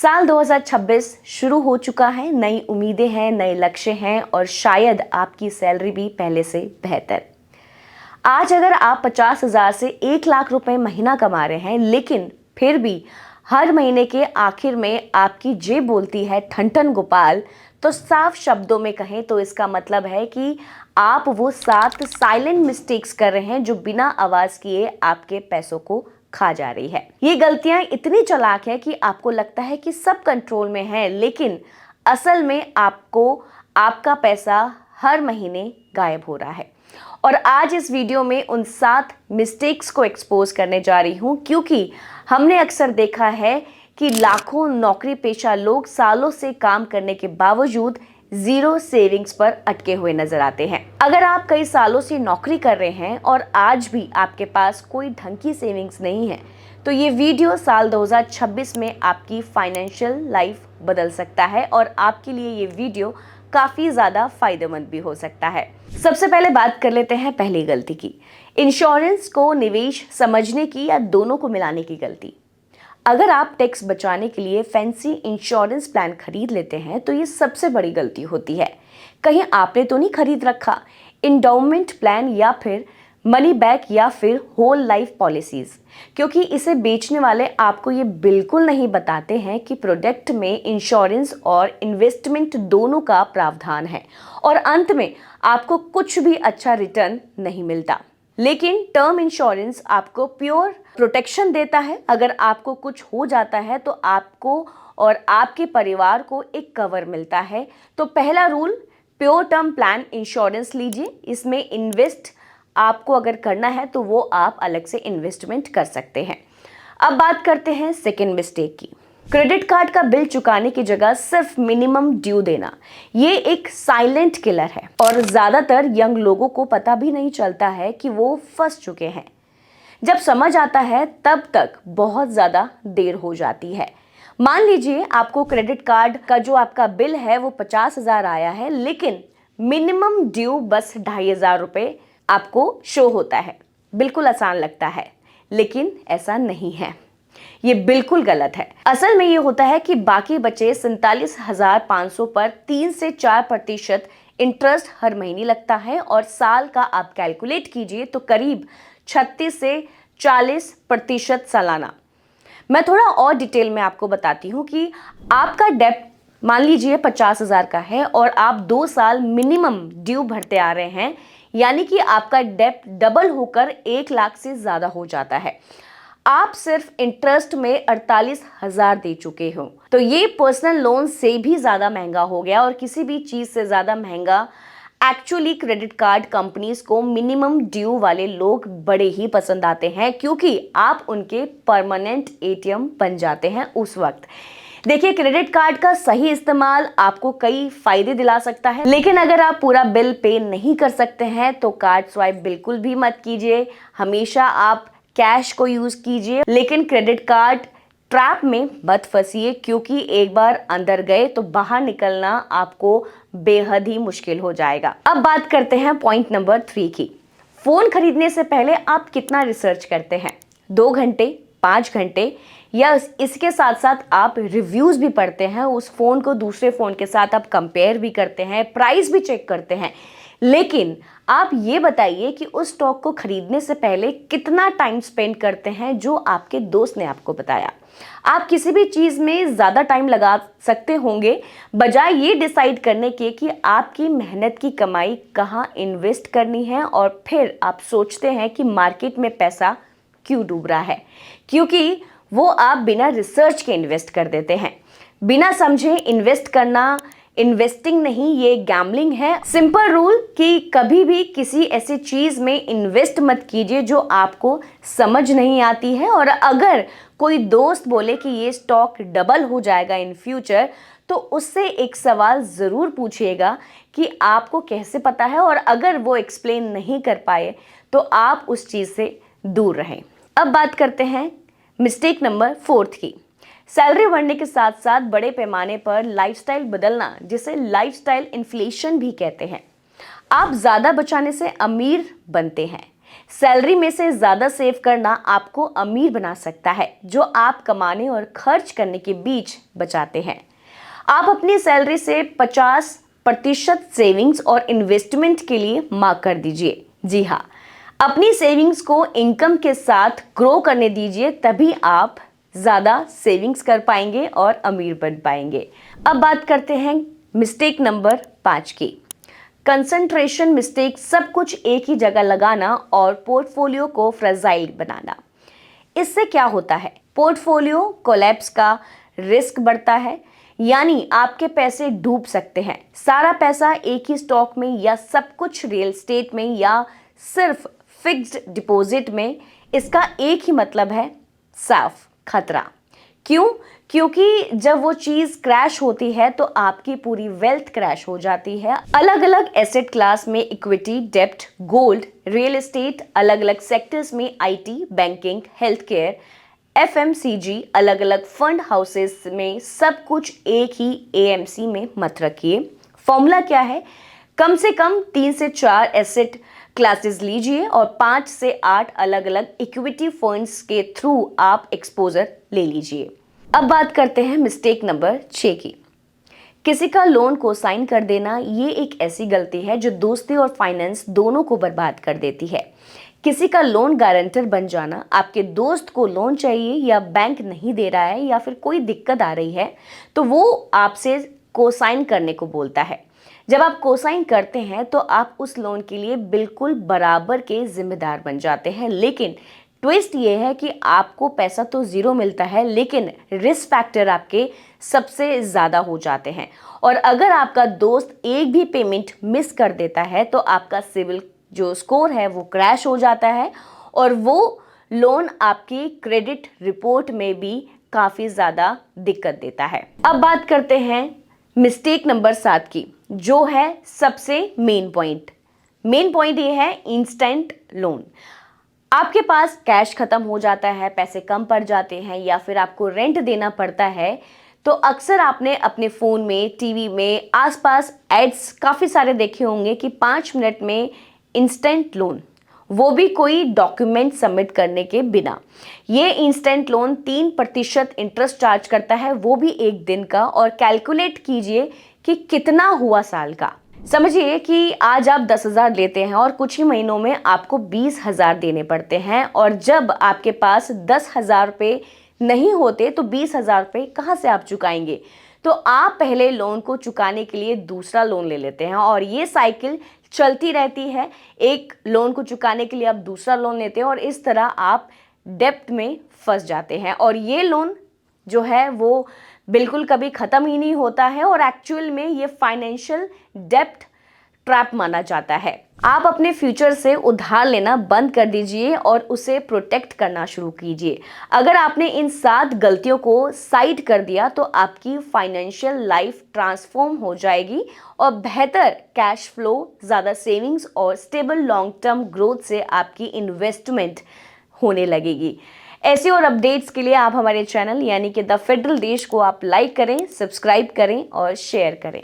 साल 2026 शुरू हो चुका है। नई उम्मीदें हैं, नए लक्ष्य हैं और शायद आपकी सैलरी भी पहले से बेहतर। आज अगर आप 50,000 से 1 लाख रुपए महीना कमा रहे हैं, लेकिन फिर भी हर महीने के आखिर में आपकी जेब बोलती है ठन ठन गोपाल, तो साफ शब्दों में कहें तो इसका मतलब है कि आप वो 7 साइलेंट मिस्टेक्स कर रहे हैं जो बिना आवाज किए आपके पैसों को खा जा रही है। ये गलतियां इतनी चालाक है कि आपको लगता है कि सब कंट्रोल में है, लेकिन असल में आपको आपका पैसा हर महीने गायब हो रहा है। और आज इस वीडियो में उन 7 मिस्टेक्स को एक्सपोज करने जा रही हूं, क्योंकि हमने अक्सर देखा है कि लाखों नौकरी पेशा लोग सालों से काम करने के बावजूद जीरो सेविंग्स पर अटके हुए नजर आते हैं। अगर आप कई सालों से नौकरी कर रहे हैं और आज भी आपके पास कोई ढंग की सेविंग्स नहीं है, तो ये वीडियो साल 2026 में आपकी फाइनेंशियल लाइफ बदल सकता है और आपके लिए ये वीडियो काफी ज्यादा फायदेमंद भी हो सकता है। सबसे पहले बात कर लेते हैं पहली गलती की, इंश्योरेंस को निवेश समझने की या दोनों को मिलाने की गलती। अगर आप टैक्स बचाने के लिए फैंसी इंश्योरेंस प्लान खरीद लेते हैं तो ये सबसे बड़ी गलती होती है। कहीं आपने तो नहीं खरीद रखा इंडोमेंट प्लान या फिर मनी बैक या फिर होल लाइफ पॉलिसीज, क्योंकि इसे बेचने वाले आपको ये बिल्कुल नहीं बताते हैं कि प्रोडक्ट में इंश्योरेंस और इन्वेस्टमेंट दोनों का प्रावधान है और अंत में आपको कुछ भी अच्छा रिटर्न नहीं मिलता। लेकिन टर्म इंश्योरेंस आपको प्योर प्रोटेक्शन देता है। अगर आपको कुछ हो जाता है तो आपको और आपके परिवार को एक कवर मिलता है। तो पहला rule, pure term plan insurance लीजिए। इसमें इन्वेस्ट आपको अगर करना है तो वो आप अलग से इन्वेस्टमेंट कर सकते हैं। अब बात करते हैं सेकेंड मिस्टेक की, क्रेडिट कार्ड का बिल चुकाने की जगह सिर्फ मिनिमम ड्यू देना। ये एक साइलेंट किलर है और ज्यादातर यंग लोगों को पता भी नहीं चलता है कि वो फंस चुके हैं। जब समझ आता है तब तक बहुत ज्यादा देर हो जाती है। मान लीजिए आपको क्रेडिट कार्ड का जो आपका बिल है वो 50,000 आया है, लेकिन मिनिमम ड्यू बस 2,500 रुपए आपको शो होता है। बिल्कुल आसान लगता है, लेकिन ऐसा नहीं है। ये बिल्कुल गलत है। असल में ये होता है कि बाकी बचे 47,500 पर 3 से 4% इंटरेस्ट हर महीने लगता है और साल का आप कैलकुलेट कीजिए तो करीब 36 से 40% सालाना। मैं थोड़ा और डिटेल में आपको बताती हूँ कि आपका डेब्ट मान लीजिए 50,000 का है और आप 2 साल मिनिमम ड्यू भरते आ रहे हैं, यानी कि आपका डेब्ट डबल होकर 1 लाख से ज्यादा हो जाता है। आप सिर्फ इंटरेस्ट में 48,000 दे चुके हो, तो ये पर्सनल लोन से भी ज्यादा महंगा हो गया और किसी भी चीज से ज्यादा महंगा एक्चुअली क्रेडिट कार्ड कंपनीज को मिनिमम ड्यू वाले लोग बड़े ही पसंद आते हैं, क्योंकि आप उनके परमानेंट एटीएम बन जाते हैं उस वक्त। देखिए, क्रेडिट कार्ड का सही इस्तेमाल आपको कई फायदे दिला सकता है, लेकिन अगर आप पूरा बिल पे नहीं कर सकते हैं तो कार्ड स्वाइप बिल्कुल भी मत कीजिए। हमेशा आप कैश को यूज कीजिए, लेकिन क्रेडिट कार्ड ट्रैप में मत फंसिए, क्योंकि एक बार अंदर गए तो बाहर निकलना आपको बेहद ही मुश्किल हो जाएगा। अब बात करते हैं पॉइंट नंबर 3 की। फोन खरीदने से पहले आप कितना रिसर्च करते हैं? 2 घंटे, 5 घंटे, या इसके साथ साथ आप रिव्यूज भी पढ़ते हैं, उस फोन को दूसरे फोन के साथ आप कंपेयर भी करते हैं, प्राइस भी चेक करते हैं। लेकिन आप ये बताइए कि उस स्टॉक को खरीदने से पहले कितना टाइम स्पेंड करते हैं जो आपके दोस्त ने आपको बताया। आप किसी भी चीज में ज्यादा टाइम लगा सकते होंगे बजाय ये डिसाइड करने के कि आपकी मेहनत की कमाई कहाँ इन्वेस्ट करनी है, और फिर आप सोचते हैं कि मार्केट में पैसा क्यों डूब रहा है, क्योंकि वो आप बिना रिसर्च के इन्वेस्ट कर देते हैं। बिना समझे इन्वेस्ट करना इन्वेस्टिंग नहीं, ये गैम्बलिंग है। सिंपल रूल कि कभी भी किसी ऐसी चीज में इन्वेस्ट मत कीजिए जो आपको समझ नहीं आती है। और अगर कोई दोस्त बोले कि ये स्टॉक डबल हो जाएगा इन फ्यूचर, तो उससे एक सवाल जरूर पूछिएगा कि आपको कैसे पता है, और अगर वो एक्सप्लेन नहीं कर पाए तो आप उस चीज से दूर रहें। अब बात करते हैं मिस्टेक नंबर 4 की, सैलरी बढ़ने के साथ साथ बड़े पैमाने पर लाइफस्टाइल बदलना, जिसे लाइफस्टाइल इन्फ्लेशन भी कहते हैं। आप ज्यादा बचाने से अमीर बनते हैं, सैलरी में से ज़्यादा सेव करना आपको अमीर बना सकता है, जो आप कमाने और खर्च करने के बीच बचाते हैं। आप अपनी सैलरी से 50% सेविंग्स और इन्वेस्टमेंट के लिए मार्क कर दीजिए। जी हाँ, अपनी सेविंग्स को इनकम के साथ ग्रो करने दीजिए, तभी आप ज़्यादा सेविंग्स कर पाएंगे और अमीर बन पाएंगे। अब बात करते हैं मिस्टेक नंबर 5 की। कंसंट्रेशन मिस्टेक, सब कुछ एक ही जगह लगाना और पोर्टफोलियो को फ्रेजाइल बनाना। इससे क्या होता है? पोर्टफोलियो कोलैप्स का रिस्क बढ़ता है, यानी आपके पैसे डूब सकते हैं। सारा पैसा एक ही स्टॉक में, या सब कुछ रियल एस्टेट में, या सिर्फ फिक्स्ड डिपॉजिट में। इसका एक ही मतलब है, साफ खतरा। क्यों? क्योंकि जब वो चीज़ क्रैश होती है तो आपकी पूरी वेल्थ क्रैश हो जाती है। अलग अलग एसेट क्लास में इक्विटी, डेब्ट, गोल्ड, रियल एस्टेट, अलग अलग सेक्टर्स में IT, banking, health care, FMCG, अलग अलग फंड हाउसेस में, सब कुछ एक ही एएमसी में मत रखिए। फॉर्मूला क्या है? कम से कम 3 से 4 एसेट क्लासेस लीजिए और 5 से 8 अलग अलग इक्विटी फंड्स के थ्रू आप एक्सपोजर ले लीजिए। अब बात करते हैं मिस्टेक नंबर 6 की। किसी का लोन को साइन कर देना, ये एक ऐसी गलती है जो दोस्ती और फाइनेंस दोनों को बर्बाद कर देती है। किसी का लोन गारंटर बन जाना, आपके दोस्त को लोन चाहिए या बैंक नहीं दे रहा है या फिर कोई दिक्कत आ रही है, तो वो आपसे को साइन करने को बोलता है। जब आप कोसाइन करते हैं तो आप उस लोन के लिए बिल्कुल बराबर के जिम्मेदार बन जाते हैं। लेकिन ट्विस्ट ये है कि आपको पैसा तो ज़ीरो मिलता है, लेकिन रिस्क फैक्टर आपके सबसे ज़्यादा हो जाते हैं। और अगर आपका दोस्त एक भी पेमेंट मिस कर देता है तो आपका सिविल जो स्कोर है वो क्रैश हो जाता है और वो लोन आपकी क्रेडिट रिपोर्ट में भी काफ़ी ज़्यादा दिक्कत देता है। अब बात करते हैं मिस्टेक नंबर 7 की, जो है सबसे मेन पॉइंट। मेन पॉइंट ये है इंस्टेंट लोन। आपके पास कैश खत्म हो जाता है, पैसे कम पड़ जाते हैं या फिर आपको रेंट देना पड़ता है, तो अक्सर आपने अपने फ़ोन में, टीवी में, आसपास एड्स काफ़ी सारे देखे होंगे कि 5 मिनट में इंस्टेंट लोन, वो भी कोई डॉक्यूमेंट सबमिट करने के बिना। ये इंस्टेंट लोन 3% इंटरेस्ट चार्ज करता है, वो भी एक दिन का। और कैलकुलेट कीजिए कि कितना हुआ साल का। समझिए कि आज आप 10,000 लेते हैं और कुछ ही महीनों में आपको 20,000 देने पड़ते हैं, और जब आपके पास 10,000 रुपये नहीं होते तो 20,000 रुपये कहाँ से आप चुकाएंगे? तो आप पहले लोन को चुकाने के लिए दूसरा लोन ले लेते हैं और ये साइकिल चलती रहती है। एक लोन को चुकाने के लिए आप दूसरा लोन लेते हैं और इस तरह आप डेब्ट में फंस जाते हैं, और ये लोन जो है वो बिल्कुल कभी ख़त्म ही नहीं होता है और एक्चुअल में ये फाइनेंशियल डेब्ट ट्रैप माना जाता है। आप अपने फ्यूचर से उधार लेना बंद कर दीजिए और उसे प्रोटेक्ट करना शुरू कीजिए। अगर आपने इन 7 गलतियों को साइड कर दिया तो आपकी फाइनेंशियल लाइफ ट्रांसफॉर्म हो जाएगी और बेहतर कैश फ्लो, ज़्यादा सेविंग्स और स्टेबल लॉन्ग टर्म ग्रोथ से आपकी इन्वेस्टमेंट होने लगेगी। ऐसे और अपडेट्स के लिए आप हमारे चैनल यानी कि द फेडरल देश को आप लाइक करें, सब्सक्राइब करें और शेयर करें।